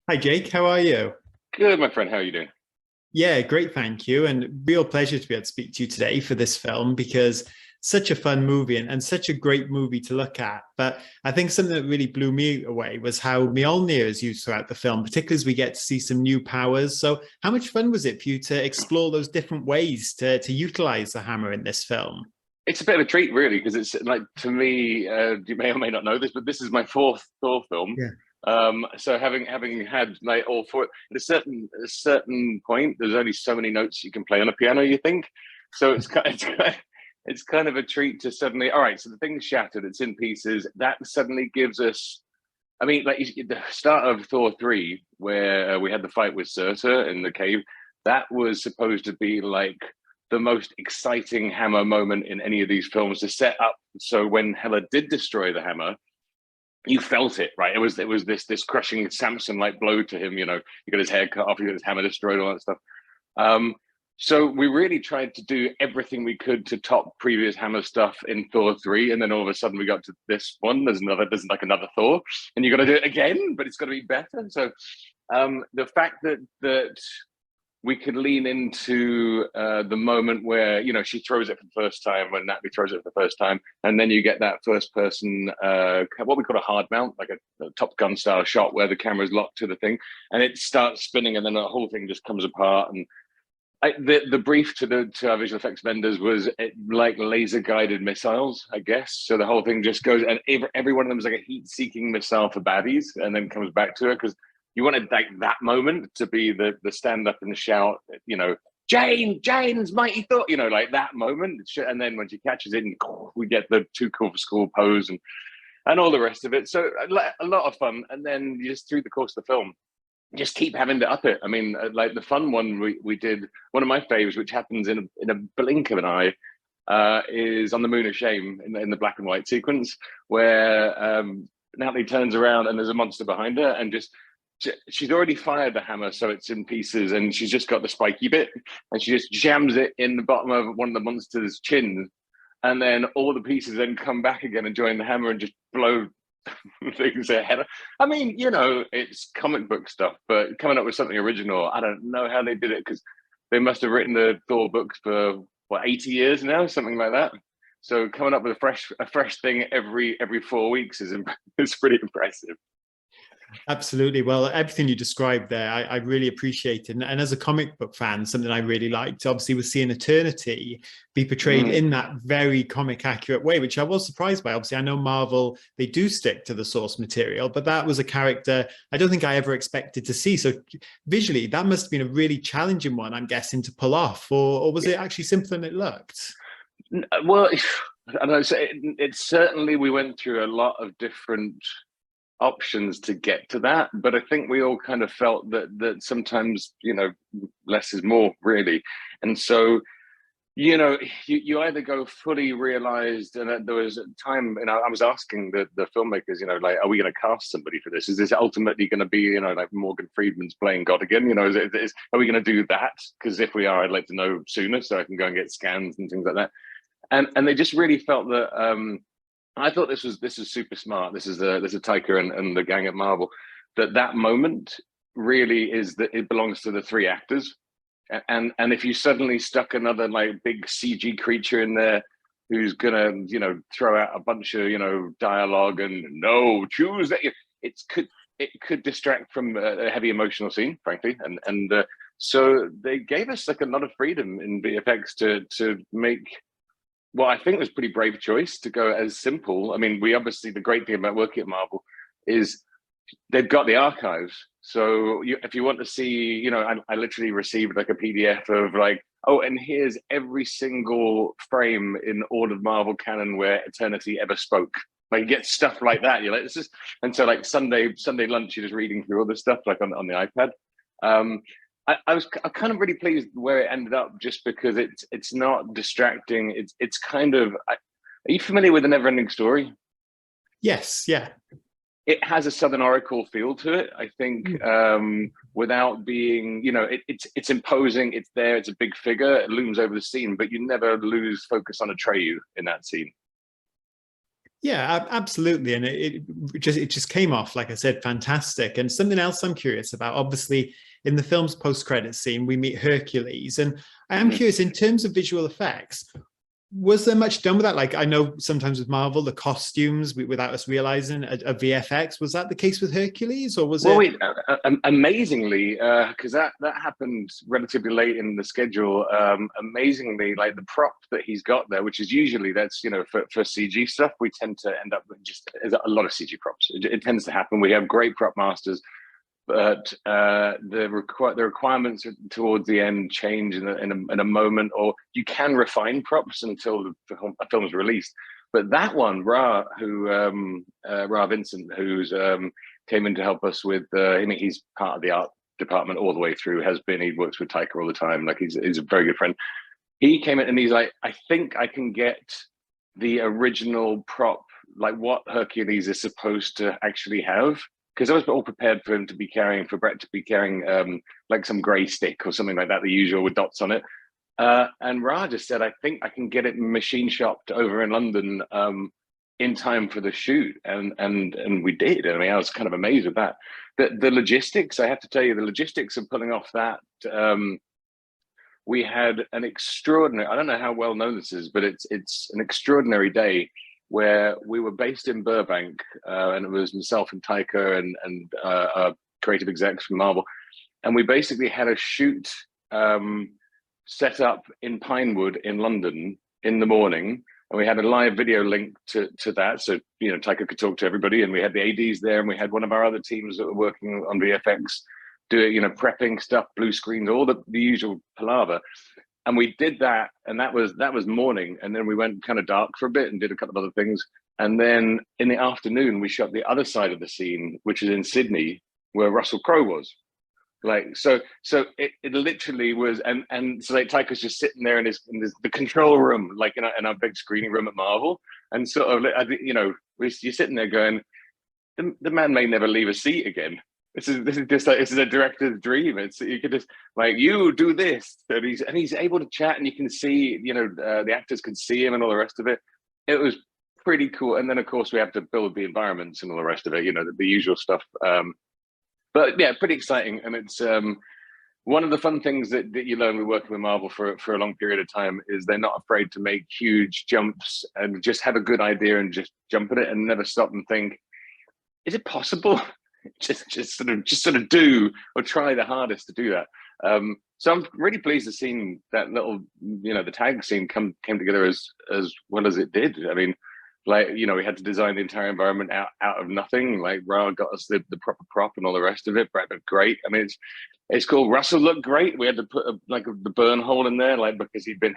Hi Jake, how are you? Good, my friend. How are you doing? Yeah, great, thank you. And real pleasure to be able to speak to you today for this film because such a fun movie and such a great movie to look at. But I think something that really blew me away was how Mjolnir is used throughout the film, particularly as we get to see some new powers. So how much fun was it for you to explore those different ways to utilize the hammer in this film? It's a bit of a treat, really, because it's like to me. You may or may not know this, but this is my fourth Thor film. Yeah. So having had like all four, at a certain point, there's only so many notes you can play on a piano. You think, so it's kind of a treat to suddenly. All right, so the thing's shattered. It's in pieces. That suddenly gives us. I mean, like the start of Thor 3, where we had the fight with Surtur in the cave, that was supposed to be like the most exciting hammer moment in any of these films to set up. So when Hela did destroy the hammer, you felt it, right? It was this crushing Samson like blow to him. He got his hair cut off, he got his hammer destroyed, all that stuff. Um, so we really tried to do everything we could to top previous Hammer stuff in Thor 3, and then all of a sudden we got to this one. There's like another Thor, and you got to do it again, but it's got to be better. So the fact that we could lean into the moment where she throws it for the first time, when Natalie throws it for the first time, and then you get that first person, what we call a hard mount, like a Top Gun style shot where the camera is locked to the thing, and it starts spinning, and then the whole thing just comes apart. And the brief to our visual effects vendors was like laser guided missiles, I guess. So the whole thing just goes, and every one of them is like a heat seeking missile for baddies, and then comes back to her because you wanted like that moment to be the stand up and shout, Jane's mighty thought, like that moment. And then when she catches it, and we get the too cool for school pose and all the rest of it. So a lot of fun. And then just through the course of the film, just keep having to up it. I mean, like the fun one we did, one of my faves, which happens in a blink of an eye, is on the Moon of Shame in the black and white sequence where Natalie turns around and there's a monster behind her, and just she's already fired the hammer, so it's in pieces, and she's just got the spiky bit, and she just jams it in the bottom of one of the monster's chins, and then all the pieces then come back again and join the hammer and just blow things ahead. I mean, it's comic book stuff, but coming up with something original, I don't know how they did it because they must have written the Thor books for what 80 years now, something like that. So coming up with a fresh thing every 4 weeks is pretty impressive. Absolutely. Well, everything you described there, I really appreciate it. And as a comic book fan, something I really liked, obviously, was seeing Eternity be portrayed Mm. in that very comic accurate way, which I was surprised by. Obviously, I know Marvel, they do stick to the source material, but that was a character I don't think I ever expected to see. So visually, that must have been a really challenging one, I'm guessing, to pull off. Or was it actually simpler than it looked? Well, I don't know. So it certainly we went through a lot of different options to get to that, but I think we all kind of felt that sometimes less is more, really. And so you either go fully realized, and there was a time, I was asking the filmmakers, like, are we going to cast somebody for this? Is this ultimately going to be, like Morgan Freeman's playing God again? Are we going to do that? Because if we are, I'd like to know sooner so I can go and get scans and things like that. And they just really felt that. I thought this is super smart. This is Taika and the gang at Marvel. That moment really is that it belongs to the three actors, and if you suddenly stuck another like big CG creature in there who's gonna throw out a bunch of dialogue and no choose that, it could distract from a heavy emotional scene, frankly, and so they gave us like a lot of freedom in VFX to make well, I think it was a pretty brave choice to go as simple. I mean, we obviously, the great thing about working at Marvel is they've got the archives. So if you want to see, I literally received like a PDF of like, oh, and here's every single frame in all of Marvel canon where Eternity ever spoke. Like you get stuff like that. You're like, this is, and so like Sunday lunch, you're just reading through all this stuff like on the iPad. Um, I kind of really pleased where it ended up, just because it's not distracting. It's kind of. Are you familiar with the Neverending Story? Yes, yeah. It has a Southern Oracle feel to it. I think without being, it's imposing. It's there. It's a big figure. It looms over the scene, but you never lose focus on Atreyu in that scene. Yeah, absolutely. And it just came off, like I said, fantastic. And something else I'm curious about, obviously, in the film's post-credit scene, we meet Hercules. And I am Mhm. curious, in terms of visual effects, was there much done with that? Like, I know sometimes with Marvel, the costumes, without us realizing, a VFX. Was that the case with Hercules, or was Well, it? wait, amazingly, because that happened relatively late in the schedule. Amazingly, like the prop that he's got there, which is usually that's for CG stuff, we tend to end up with just a lot of CG props. It tends to happen. We have great prop masters, but the requirements towards the end change in a moment, or you can refine props until a film is released. But that one, Ra Vincent, who's came in to help us with. I mean, he's part of the art department all the way through. Has been. He works with Taika all the time. Like he's a very good friend. He came in and he's like, I think I can get the original prop, like what Hercules is supposed to actually have. Because I was all prepared for him to be carrying, for Brett to be carrying like some grey stick or something like that, the usual with dots on it. And Ra just said, I think I can get it machine shopped over in London in time for the shoot. And we did. I mean, I was kind of amazed with that. The logistics, I have to tell you, the logistics of pulling off that, we had an extraordinary, I don't know how well known this is, but it's an extraordinary day where we were based in Burbank, and it was myself and Taika and creative execs from Marvel. And we basically had a shoot set up in Pinewood in London in the morning, and we had a live video link to that, so Taika could talk to everybody, and we had the ADs there, and we had one of our other teams that were working on VFX doing prepping stuff, blue screens, all the usual palaver. And we did that, and that was morning, and then we went kind of dark for a bit and did a couple of other things, and then in the afternoon we shot the other side of the scene, which is in Sydney, where Russell Crowe was. Like so it literally was, and so like Taika's just sitting there in the control room, like in our big screening room at Marvel, and sort of you're sitting there going, the man may never leave a seat again. This is just like, this is a director's dream. It's, you could just like, you do this, and he's able to chat, and you can see the actors can see him and all the rest of it. It was pretty cool. And then of course we have to build the environments and all the rest of it, the usual stuff. But yeah, pretty exciting. And it's one of the fun things that you learn with working with Marvel for a long period of time is they're not afraid to make huge jumps and just have a good idea and just jump at it and never stop and think, is it possible? just sort of do or try the hardest to do that. So I'm really pleased to see that little, the tag scene came together as well as it did. I mean, like, we had to design the entire environment out of nothing. Like Ra got us the proper prop and all the rest of it. Brett looked great. I mean, it's cool. Russell looked great. We had to put the burn hole in there, like, because he'd been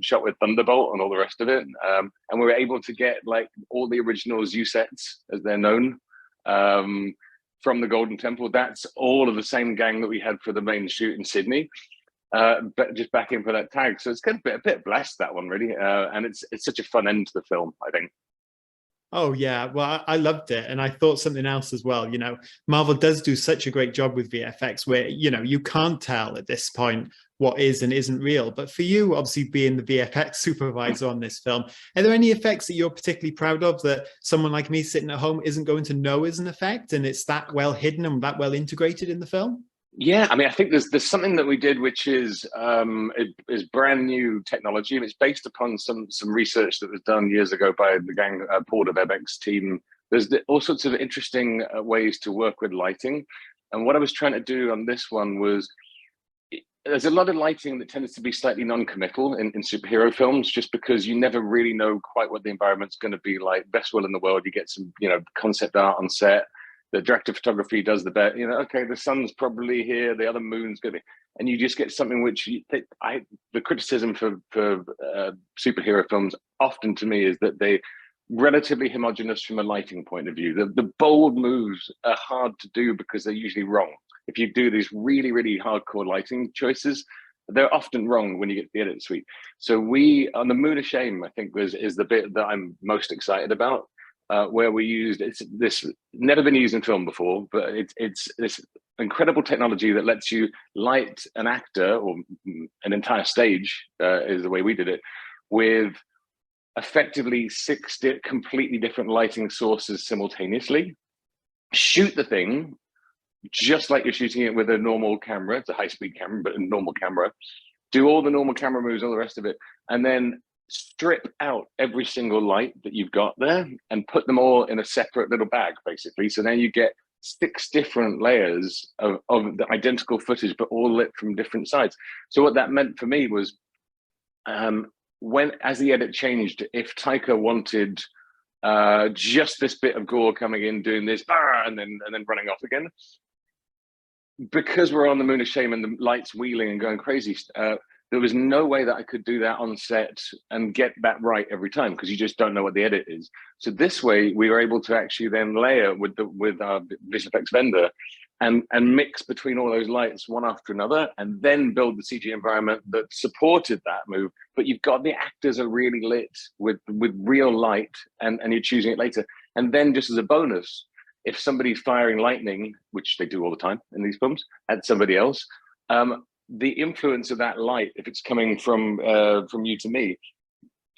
shot with Thunderbolt and all the rest of it. And we were able to get like all the original Zeus sets, as they're known, from the Golden Temple. That's all of the same gang that we had for the main shoot in Sydney. But just back in for that tag. So it's kind of a bit blessed, that one, really. And it's such a fun end to the film, I think. Oh yeah, well, I loved it, and I thought something else as well. Marvel does do such a great job with VFX, where you can't tell at this point what is and isn't real. But for you, obviously being the VFX supervisor on this film, are there any effects that you're particularly proud of that someone like me sitting at home isn't going to know is an effect, and it's that well hidden and that well integrated in the film? Yeah, I mean, I think there's something that we did which is brand new technology, and it's based upon some research that was done years ago by the gang Paul de Bebeck's team. There's all sorts of interesting ways to work with lighting, and what I was trying to do on this one was, there's a lot of lighting that tends to be slightly non-committal in superhero films, just because you never really know quite what the environment's going to be like. Best will in the world, you get some concept art on set. The director of photography does the bet, okay, the sun's probably here, the other moon's going to be, and you just get something which the criticism for superhero films often to me is that they relatively homogenous from a lighting point of view. The bold moves are hard to do because they're usually wrong. If you do these really, really hardcore lighting choices, they're often wrong when you get to the edit suite. So we, on the Moon of Shame, I think is the bit that I'm most excited about. Where we used this never been used in film before, but it's this incredible technology that lets you light an actor or an entire stage, is the way we did it, with effectively completely different lighting sources simultaneously, shoot the thing just like you're shooting it with a normal camera. It's a high-speed camera, but a normal camera. Do all the normal camera moves, all the rest of it, and then strip out every single light that you've got there and put them all in a separate little bag, basically. So then you get 6 different layers of the identical footage, but all lit from different sides. So what that meant for me was, as the edit changed, if Taika wanted just this bit of gore coming in, doing this, and then running off again, because we're on the Moon of Shame and the lights wheeling and going crazy, there was no way that I could do that on set and get that right every time, because you just don't know what the edit is. So this way, we were able to actually then layer with our VFX vendor and mix between all those lights one after another, and then build the CG environment that supported that move. But you've got the actors are really lit with real light, and you're choosing it later. And then just as a bonus, if somebody's firing lightning, which they do all the time in these films, at somebody else, the influence of that light, if it's coming from you to me,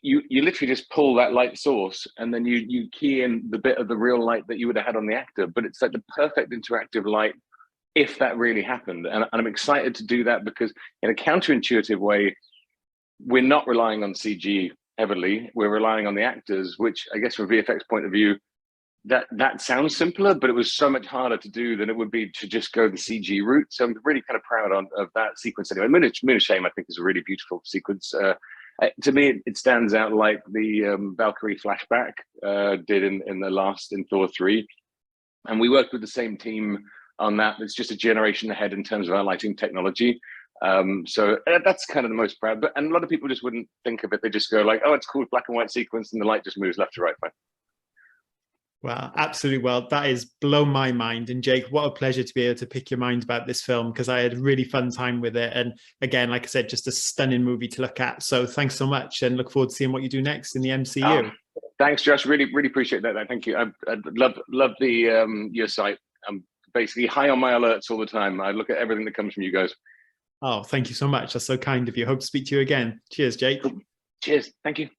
you literally just pull that light source, and then you key in the bit of the real light that you would have had on the actor. But it's like the perfect interactive light if that really happened. And I'm excited to do that, because in a counterintuitive way, we're not relying on CG heavily. We're relying on the actors, which I guess from a VFX point of view, that sounds simpler, but it was so much harder to do than it would be to just go the CG route. So I'm really kind of proud of that sequence anyway. Moon of Shame, I think, is a really beautiful sequence. To me, it stands out like the Valkyrie flashback did in Thor 3. And we worked with the same team on that. It's just a generation ahead in terms of our lighting technology. So that's kind of the most proud. And a lot of people just wouldn't think of it. They just go like, oh, it's cool, black and white sequence, and the light just moves left to right. Fine. Well, absolutely. Well, that is blown my mind. And Jake, what a pleasure to be able to pick your mind about this film, because I had a really fun time with it. And again, like I said, just a stunning movie to look at. So thanks so much, and look forward to seeing what you do next in the MCU. Thanks, Josh. Really, really appreciate that. Thank you. I love the your site. I'm basically high on my alerts all the time. I look at everything that comes from you guys. Oh, thank you so much. That's so kind of you. Hope to speak to you again. Cheers, Jake. Cheers. Thank you.